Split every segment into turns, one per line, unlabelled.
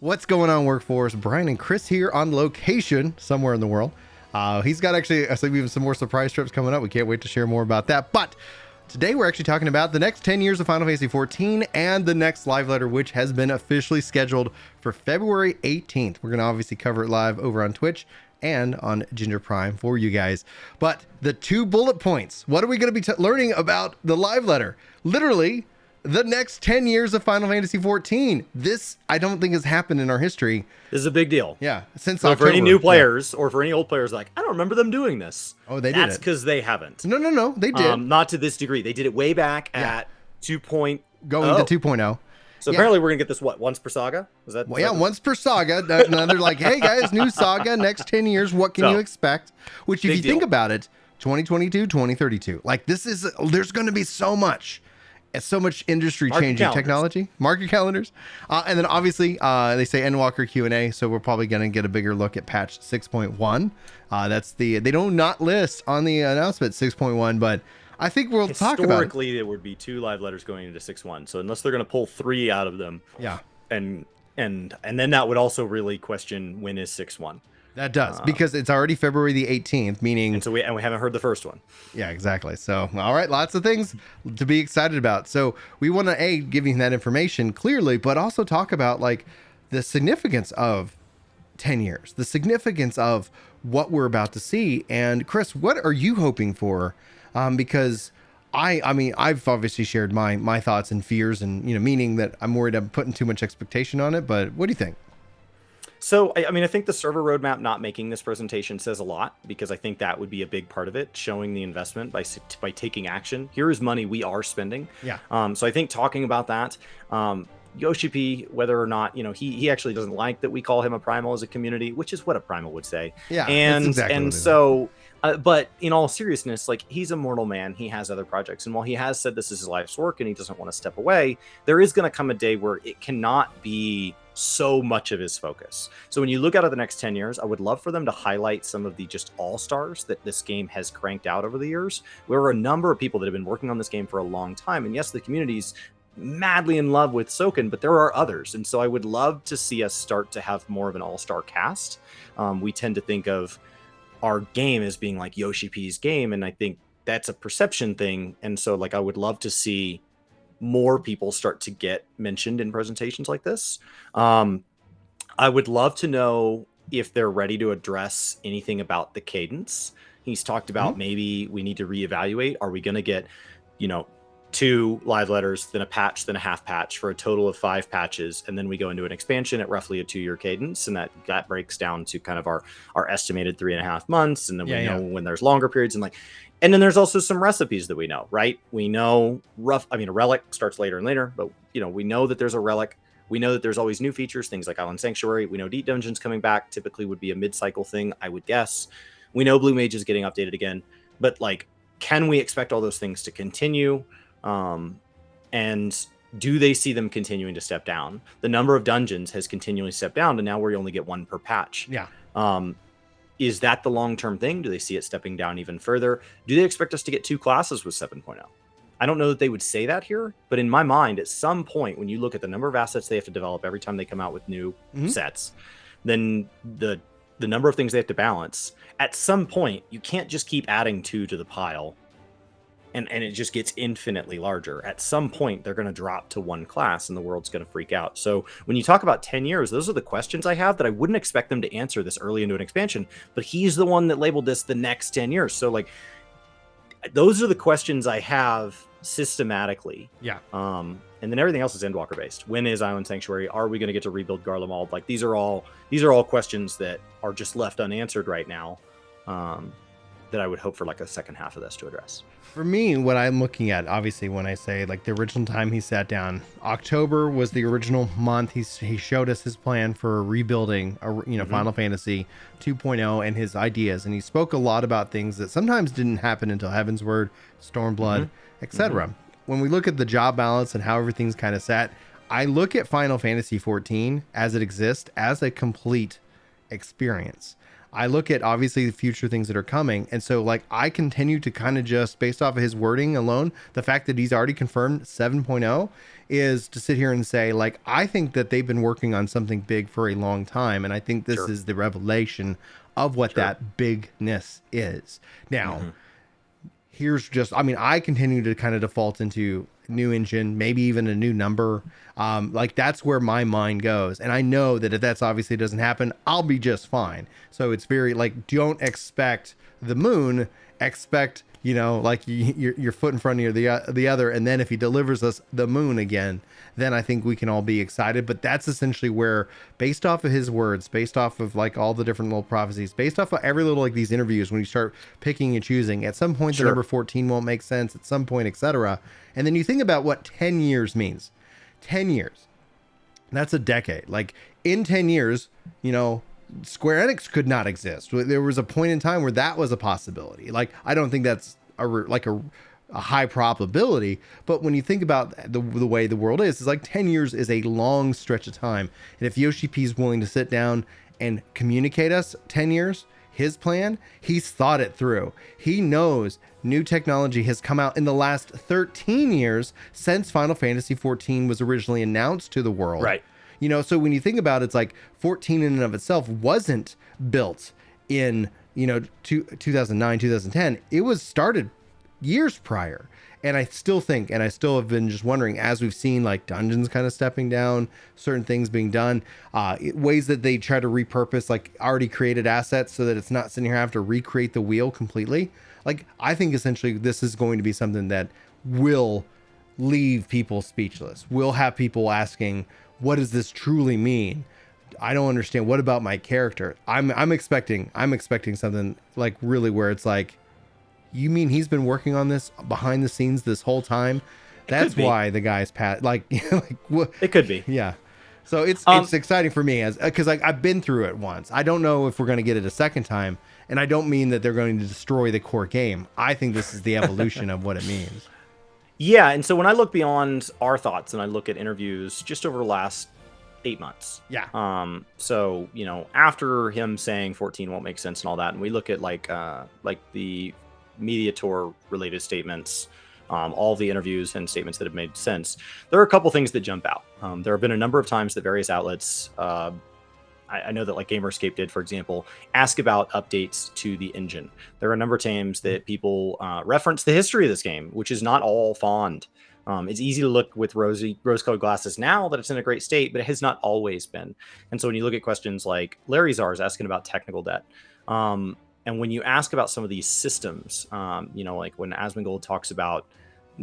What's going on, workforce? Brian and Chris here on location somewhere in the world. He's got actually, I think we have some more surprise trips coming up. We can't wait to share more about that. But today we're actually talking about the next 10 years of Final Fantasy XIV and the next live letter, which has been officially scheduled for February 18th. We're going to obviously cover it live over on Twitch and on Ginger Prime for you guys. But the 2 bullet points, what are we going to be learning about the live letter? Literally, the next 10 years of Final Fantasy XIV. This, I don't think, has happened in our history.
This is a big deal.
Yeah, since
so
October.
For any new players or for any old players, like, I don't remember them doing this.
Oh, they did.
That's because they haven't.
No, they did.
Not to this degree. They did it way back at 2.0.
Going to 2.0.
So apparently we're going to get this, what, once per saga? Is that?
Well, yeah, once per saga. And then they're like, hey, guys, new saga, next 10 years, what can you expect? Which, if you think about it, 2022, 2032. Like, this is, there's going to be so much. It's so much industry changing technology, market calendars. And then obviously they say Endwalker Q&A. So we're probably going to get a bigger look at patch 6.1. That's they don't not list on the announcement 6.1, but I think we'll talk about it.
Historically, there would be 2 live letters going into 6.1. So unless they're going to pull 3 out of them.
Yeah.
And then that would also really question when is 6.1.
That does, because it's already February the 18th, meaning...
And so we haven't heard the first one.
Yeah, exactly. So, all right, lots of things to be excited about. So we want to, give you that information clearly, but also talk about, like, the significance of 10 years, the significance of what we're about to see. And, Chris, what are you hoping for? Because I mean, I've obviously shared my thoughts and fears and, meaning that I'm worried I'm putting too much expectation on it. But what do you think?
So, I mean, I think the server roadmap not making this presentation says a lot, because I think that would be a big part of it, showing the investment by taking action. Here is money we are spending.
Yeah.
So I think talking about that, Yoshi-P, whether or not, he actually doesn't like that we call him a primal as a community, which is what a primal would say.
Yeah.
And so, but in all seriousness, like, he's a mortal man. He has other projects. And while he has said this is his life's work and he doesn't want to step away, there is going to come a day where it cannot be so much of his focus. So when you look out at the next 10 years, I would love for them to highlight some of the just all-stars that this game has cranked out over the years. There are a number of people that have been working on this game for a long time. And yes, the community's madly in love with Soken, but there are others. And so I would love to see us start to have more of an all-star cast. We tend to think of our game as being like Yoshi-P's game, and I think that's a perception thing. And so, like, I would love to see more people start to get mentioned in presentations like this. I would love to know if they're ready to address anything about the cadence. He's talked about maybe we need to reevaluate. Are we going to get, 2 live letters, then a patch, then a half patch for a total of 5 patches, and then we go into an expansion at roughly a 2-year cadence, and that breaks down to kind of our estimated 3.5 months, and then we know when there's longer periods, and then there's also some recipes that we know, right? We know a relic starts later and later, but we know that there's a relic. We know that there's always new features, things like Island Sanctuary. We know Deep Dungeons coming back typically would be a mid-cycle thing, I would guess. We know Blue Mage is getting updated again, but, like, can we expect all those things to continue? And do they see them continuing to step down? The number of dungeons has continually stepped down, and now we only get 1 per patch.
Yeah.
Is that the long-term thing? Do they see it stepping down even further? Do they expect us to get 2 classes with 7.0? I don't know that they would say that here, but in my mind, at some point, when you look at the number of assets they have to develop every time they come out with new sets, then the number of things they have to balance, at some point, you can't just keep adding 2 to the pile and it just gets infinitely larger. At some point, they're going to drop to 1 class and the world's going to freak out. So when you talk about 10 years, those are the questions I have that I wouldn't expect them to answer this early into an expansion, but he's the one that labeled this the next 10 years. So, like, those are the questions I have systematically.
Yeah.
And then everything else is Endwalker based. When is Island Sanctuary? Are we going to get to rebuild Garlemald? Like, these are all questions that are just left unanswered right now. That I would hope for, like, a second half of this to address.
For me, what I'm looking at, obviously, when I say, like, the original time he sat down, October was the original month. He showed us his plan for rebuilding, Final Fantasy 2.0 and his ideas. And he spoke a lot about things that sometimes didn't happen until Heaven's Word, Stormblood, etc. When we look at the job balance and how everything's kind of set, I look at Final Fantasy 14 as it exists as a complete experience. I look at obviously the future things that are coming. And so like I continue to kind of just based off of his wording alone, the fact that he's already confirmed 7.0 is to sit here and say, like, I think that they've been working on something big for a long time. And I think this is the revelation of what that bigness is. Now, here's just, I mean, I continue to kind of default into new engine, maybe even a new number. Like that's where my mind goes. And I know that if that's obviously doesn't happen, I'll be just fine. So it's very like, don't expect the moon, expect, you know, like your foot in front of the other. And then if he delivers us the moon again, then I think we can all be excited. But that's essentially where, based off of his words, based off of like all the different little prophecies, based off of every little like these interviews, when you start picking and choosing, at some point the number 14 won't make sense, at some point, etc. And then you think about what 10 years means. 10 years. That's a decade. Like in 10 years, you know, Square Enix could not exist. There was a point in time where that was a possibility. Like, I don't think that's a high probability, but when you think about the way the world is, it's like 10 years is a long stretch of time. And if Yoshi-P is willing to sit down and communicate us 10 years, his plan, he's thought it through. He knows new technology has come out in the last 13 years since Final Fantasy XIV was originally announced to the world.
Right.
You know, so when you think about it, it's like 14 in and of itself wasn't built in, you know, 2009, 2010. It was started years prior. And I still think, and I still have been just wondering, as we've seen like dungeons kind of stepping down, certain things being done, ways that they try to repurpose like already created assets so that it's not sitting here having to recreate the wheel completely. Like, I think essentially this is going to be something that will leave people speechless. Will have people asking, what does this truly mean? I don't understand. What about my character? I'm expecting something like really where it's like, you mean he's been working on this behind the scenes this whole time? That's why the guy's like what?
It could be.
Yeah. So it's exciting for me because like I've been through it once. I don't know if we're going to get it a second time, and I don't mean that they're going to destroy the core game. I think this is the evolution of what it means.
Yeah, and so when I look beyond our thoughts and I look at interviews just over the last 8 months.
Yeah.
So, you know, after him saying 14 won't make sense and all that, and we look at like the media tour related statements, all the interviews and statements that have made sense, there are a couple things that jump out. There have been a number of times that various outlets, I know that like Gamerscape did, for example, ask about updates to the engine. There are a number of times that people reference the history of this game, which is not all fond. It's easy to look with rose-colored glasses now that it's in a great state, but it has not always been. And so when you look at questions like Larry Czar's asking about technical debt, and when you ask about some of these systems, you know, like when Asmongold talks about,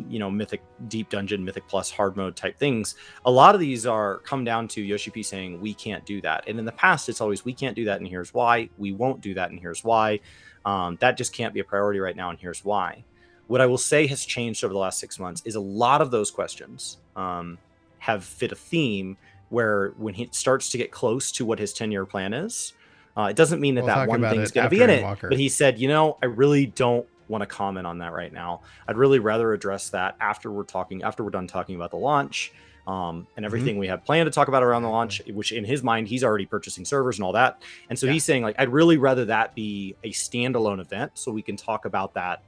you know, Mythic Deep Dungeon, Mythic Plus hard mode type things, a lot of these come down to Yoshi-P saying, we can't do that. And in the past, it's always, we can't do that, and here's why. We won't do that, and here's why. That just can't be a priority right now, and here's why. What I will say has changed over the last 6 months is a lot of those questions have fit a theme where when he starts to get close to what his 10-year plan is, it doesn't mean that one thing's going to be in it.
Endwalker.
But he said, you know, I really don't want to comment on that right now. I'd really rather address that after we're done talking about the launch and everything we have planned to talk about around the launch, which in his mind, he's already purchasing servers and all that. And so he's saying, like, I'd really rather that be a standalone event so we can talk about that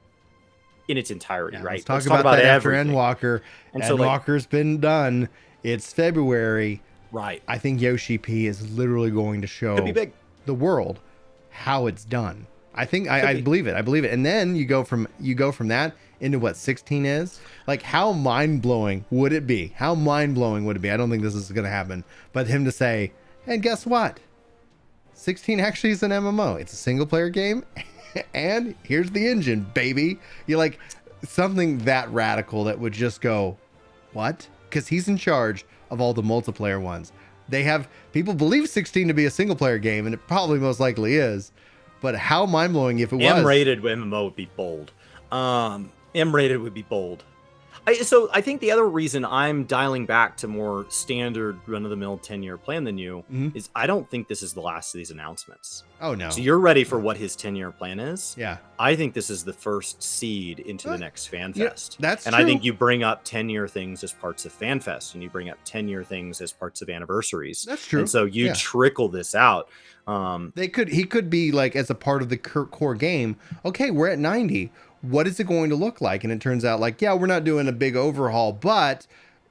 in its entirety, right?
Let's talk about that after Endwalker.
And
Endwalker's been done. It's February.
Right.
I think Yoshi-P is literally going to show the world how it's done. I think I believe it. I believe it. And then you go from that into what 16 is. Like, how mind-blowing would it be? How mind-blowing would it be? I don't think this is going to happen. But him to say, and guess what? 16 actually is an MMO. It's a single-player game. And here's the engine, baby. You're like something that radical that would just go, what? Because he's in charge of all the multiplayer ones. They have people believe 16 to be a single player game, and it probably most likely is. But how mind blowing if it was.
M-rated MMO would be bold. M-rated would be bold. So I think the other reason I'm dialing back to more standard run-of-the-mill 10-year plan than you is I don't think this is the last of these announcements.
Oh, no.
So you're ready for what his 10-year plan is?
Yeah.
I think this is the first seed into the next FanFest.
Yeah, that's
and
true.
I think you bring up 10-year things as parts of FanFest, and you bring up 10-year things as parts of anniversaries.
That's true.
And so you trickle this out.
He could be like, as a part of the core game, okay, we're at 90. What is it going to look like? And it turns out like, yeah, we're not doing a big overhaul, but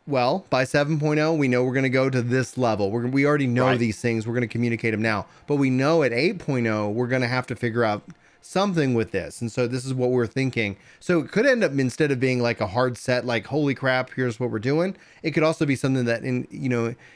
well, by 7.0, we know we're going to go to this level. We already know these things. We're going to communicate them now, but we know at 8.0, we're going to have to figure out something with this. And so this is what we're thinking. So it could end up, instead of being like a hard set, like, holy crap, here's what we're doing. It could also be something that,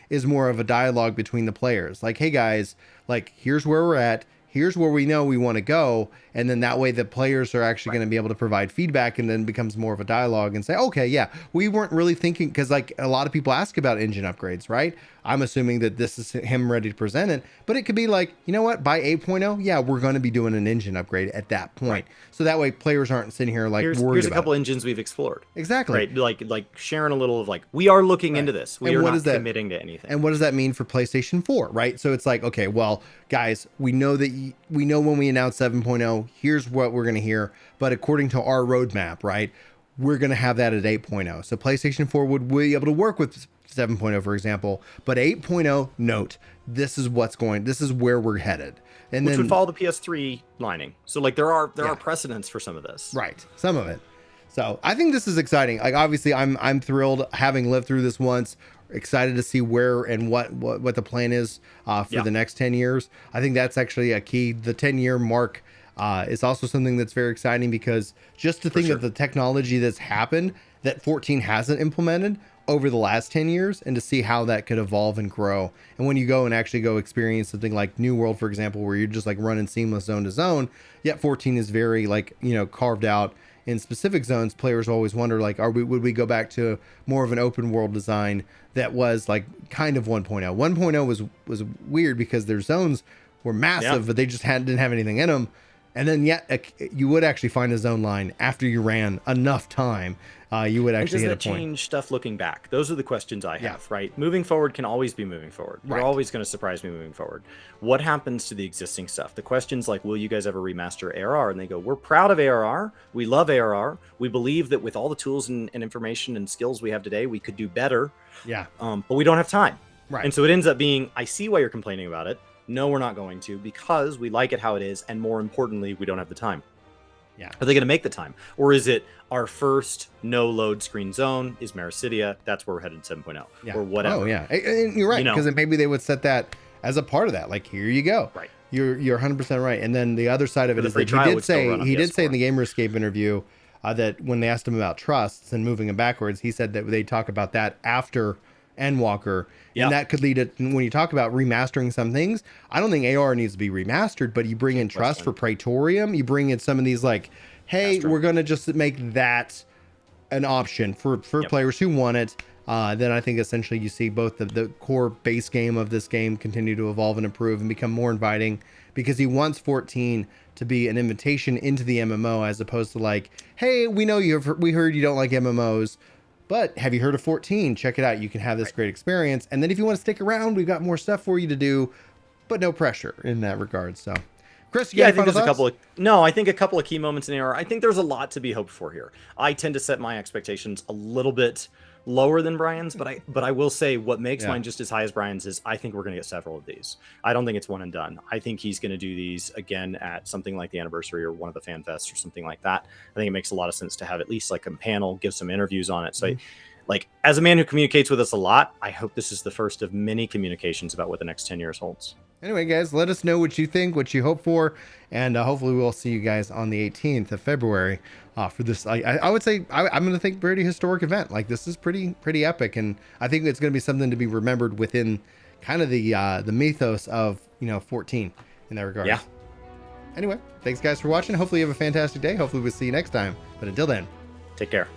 is more of a dialogue between the players. Like, hey guys, like, here's where we're at. Here's where we know we want to go. And then that way the players are actually going to be able to provide feedback, and then becomes more of a dialogue and say, okay, yeah, we weren't really thinking, because like a lot of people ask about engine upgrades, right? I'm assuming that this is him ready to present it, but it could be like, you know what, by 8.0, yeah, we're going to be doing an engine upgrade at that point. So that way players aren't sitting here like worried
here's a
about
couple
it.
engines we've explored.
Exactly.
Right. Like sharing a little of like, we are looking into this. We are not committing to anything.
And what does that mean for PlayStation 4, right? So it's like, okay, well, guys, we know that we know when we announce 7.0, here's what we're going to hear. But according to our roadmap, right, we're going to have that at 8.0. So PlayStation 4 would be able to work with 7.0, for example, but 8.0, note, this is where we're headed. And
which
then
would follow the PS3 lining. So like there are precedents for some of this.
Right. Some of it. So I think this is exciting. Like, obviously I'm thrilled, having lived through this once, excited to see where and what the plan is for the next 10 years. I think that's actually a key. The 10-year mark is also something that's very exciting, because just to think of the technology that's happened that 14 hasn't implemented over the last 10 years, and to see how that could evolve and grow. And when you go and actually go experience something like New World, for example, where you're just like running seamless zone to zone, yet 14 is very like, carved out in specific zones. Players always wonder, like, would we go back to more of an open world design that was like kind of 1.0? 1.0 was weird because their zones were massive, but they just didn't have anything in them. And then you would actually find a zone line after you ran enough time. You would actually hit a point.
Does that change stuff looking back? Those are the questions I have, right? Moving forward can always be moving forward. You're always going to surprise me moving forward. What happens to the existing stuff? The questions like, will you guys ever remaster ARR? And they go, we're proud of ARR. We love ARR. We believe that with all the tools and information and skills we have today, we could do better.
Yeah.
But we don't have time.
Right.
And so it ends up being, I see why you're complaining about it. No, we're not going to, because we like it how it is. And more importantly, we don't have the time.
Yeah.
Are they going to make the time? Or is it our first no load screen zone is Maricidia? That's where we're headed 7.0 or whatever.
Oh, yeah. And you're right. Because maybe they would set that as a part of that. Like, here you go.
Right.
You're 100% right. And then the other side of it is that he did say in the Gamer Escape interview that when they asked him about trusts and moving them backwards, he said that they talk about that after Endwalker. And that could lead to, when you talk about remastering some things, I don't think AR needs to be remastered, but you bring in Trust for Praetorium, you bring in some of these like, hey, we're going to just make that an option for players who want it. Then I think essentially you see both the core base game of this game continue to evolve and improve and become more inviting, because he wants 14 to be an invitation into the MMO, as opposed to like, hey, we know we heard you don't like MMOs, but have you heard of 14? Check it out. You can have this great experience. And then if you want to stick around, we've got more stuff for you to do, but no pressure in that regard. So, Chris,
I think there's a couple of key moments in AR. I think there's a lot to be hoped for here. I tend to set my expectations a little bit lower than Brian's, but I will say what makes mine just as high as Brian's is I think we're going to get several of these. I don't think it's one and done. I think he's going to do these again at something like the anniversary or one of the fan fests or something like that. I think it makes a lot of sense to have at least like a panel, give some interviews on it. So like, as a man who communicates with us a lot, I hope this is the first of many communications about what the next 10 years holds.
Anyway, guys, let us know what you think, what you hope for, and hopefully we'll see you guys on the 18th of February for this. I would say I'm going to think pretty historic event. Like, this is pretty epic, and I think it's going to be something to be remembered within kind of the mythos of 14 in that regard.
Yeah.
Anyway, thanks guys for watching. Hopefully you have a fantastic day. Hopefully we'll see you next time. But until then,
take care.